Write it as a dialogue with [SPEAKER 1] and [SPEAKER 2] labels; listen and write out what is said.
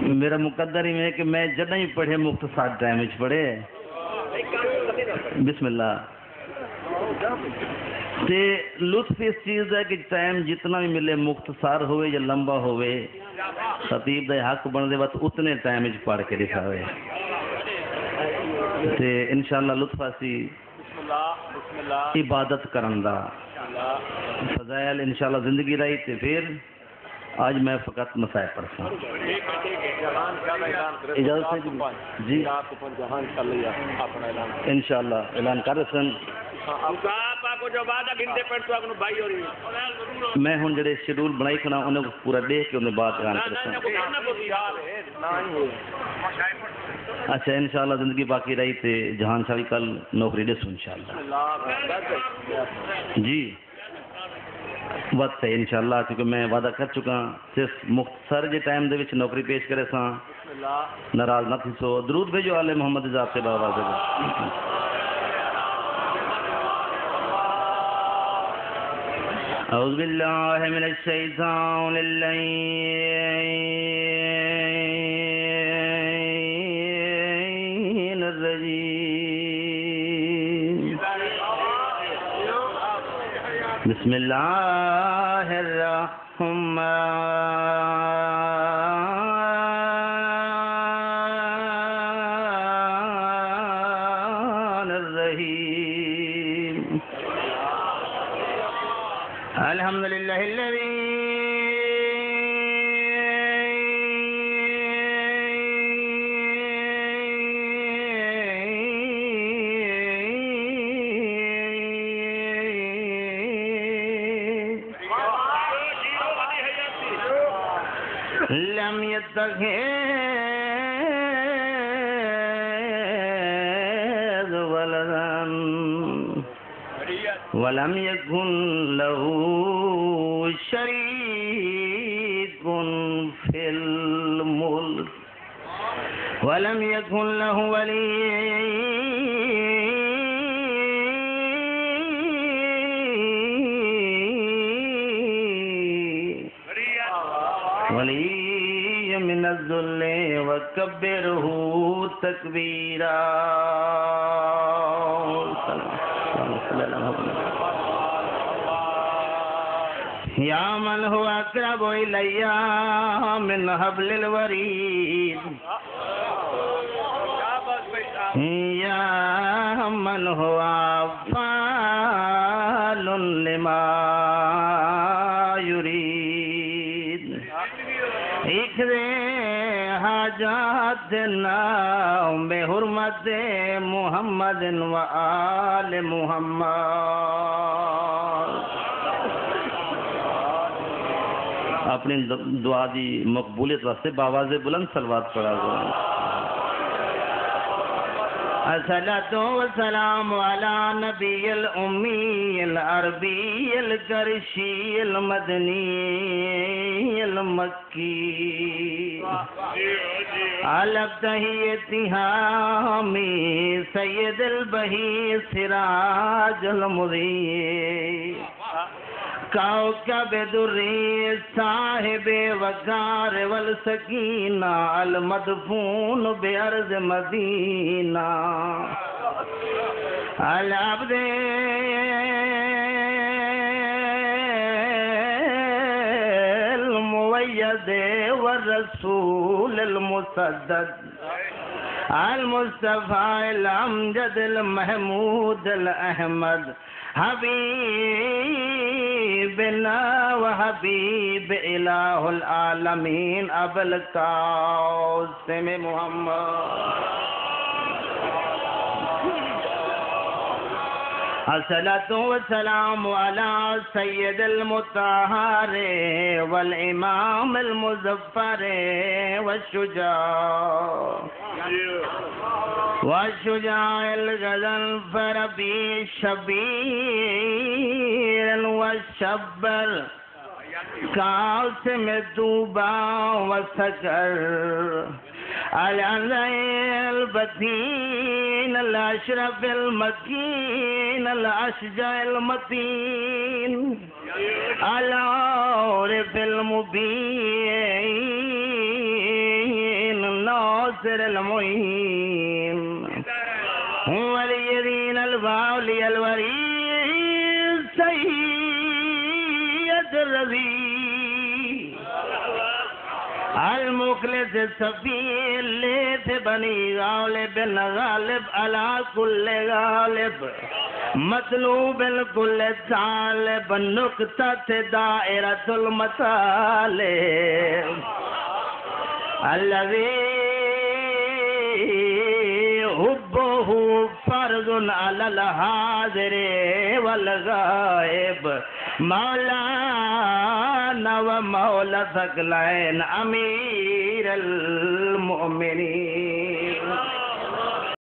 [SPEAKER 1] मेरा मुकद्दर ही है कि मैं जदा ही पढ़े मुख्तसार टाइम विच पढ़े बिस्मिल्लाह ते लुत्फ इस चीज़ है कि टाइम जितना भी मिले मुख्तसार होवे या लंबा होवे खतीब दा हक बनदे वक्त उतने टाइम विच पढ़ के दिखावे ते इंशाअल्लाह लुत्फ आसी इबादत करन दा फज़ाइल इंशाअल्लाह जिंदगी रही ते फिर आज मैं फ़कत मसाइल पढ़ता हूँ। इजाज़त है जी इंशाअल्लाह ऐलान कर रहे सन मैं हूँ जड़े शेड्यूल बनाई खना उन्हें पूरा देख के उन्हें बात ऐलान कर अच्छा इंशाअल्लाह जिंदगी बाकी रही थे जहान शाही कल नौकरी दे इंशाअल्लाह जी वक्त है इंशाअल्लाह क्योंकि मैं वादा कर चुका सिर्फ मुख्तसर जे टाइम दे विच नौकरी पेश करे सा नाराज न थी सो दरूद भेजो आले मोहम्मद ज़ात से बाबा अऊज़ु बिल्लाहि मिनश शैतानिर रजीम बिस्मिल्लाहिर्रहमानिर्रहीम अल्हम्दुलिल्लाहिल्लज़ी लम यत्तखिज़ वलदन वलम यकुन लहू शरीकुन फिल मुल्क वलम यकुन लहू वली मिनज़्ज़ुल्ले वकब्बिरहू तकबीरा या मन हुवा अक़रबु इलैया मिन हब्लिल वरीद या मन हुवा फ़ाअलुन लिमा युरीद इखरे हाजातना बेहुरमत मुहम्मदिन व आले मुहम्मद अपनी दुआ दी मकबूलियत वास्ते बावाज़े बुलंद सलवात पढ़ा करो। अस्सलातु वस्सलामु अला नबिय्यिल उम्मिय्यिल अरबिय्यिल क़ुरैशिय्यिल मदनिय्यिल मक्की अला तहियतिहामी सय्यदुल बही सिराजुल मुज़ीद कौकब दुर्री साहिबे वकार वल सकीना अल मदफून बेअर्ज़ मदीना अल अब्दे मुवय्यदे व रसूल अल मुसद्दद अल मुस्तफ़ा अल अमजद अल महमूद अल अहमद हबीबना व हबीब इलाहुल आलमीन अबुल कासिम मुहम्मद अस्सलातु वस्सलामु अला सय्यदिल मुत्तहर वल इमामिल मुज़फ़्फ़र वशुजाइल गज़नफ़र बी शबीर वशब्बर कासिम तूबा वसकर अल बतीन अल अशरफिल मकीन अल अशजाइल मतीन अल औरफिल मुबीन नासिर मुईन वलियदीन अलवाली अलवरीद सैयद रज़ी المخلص الصفي الليث بني غالب غالب على كل غالب مطلوب الكل طالب نقطة دائرة المطالب الذي حبه فرض على الحاضر والغائب مولانا ومولى ثقلين أمير المؤمنين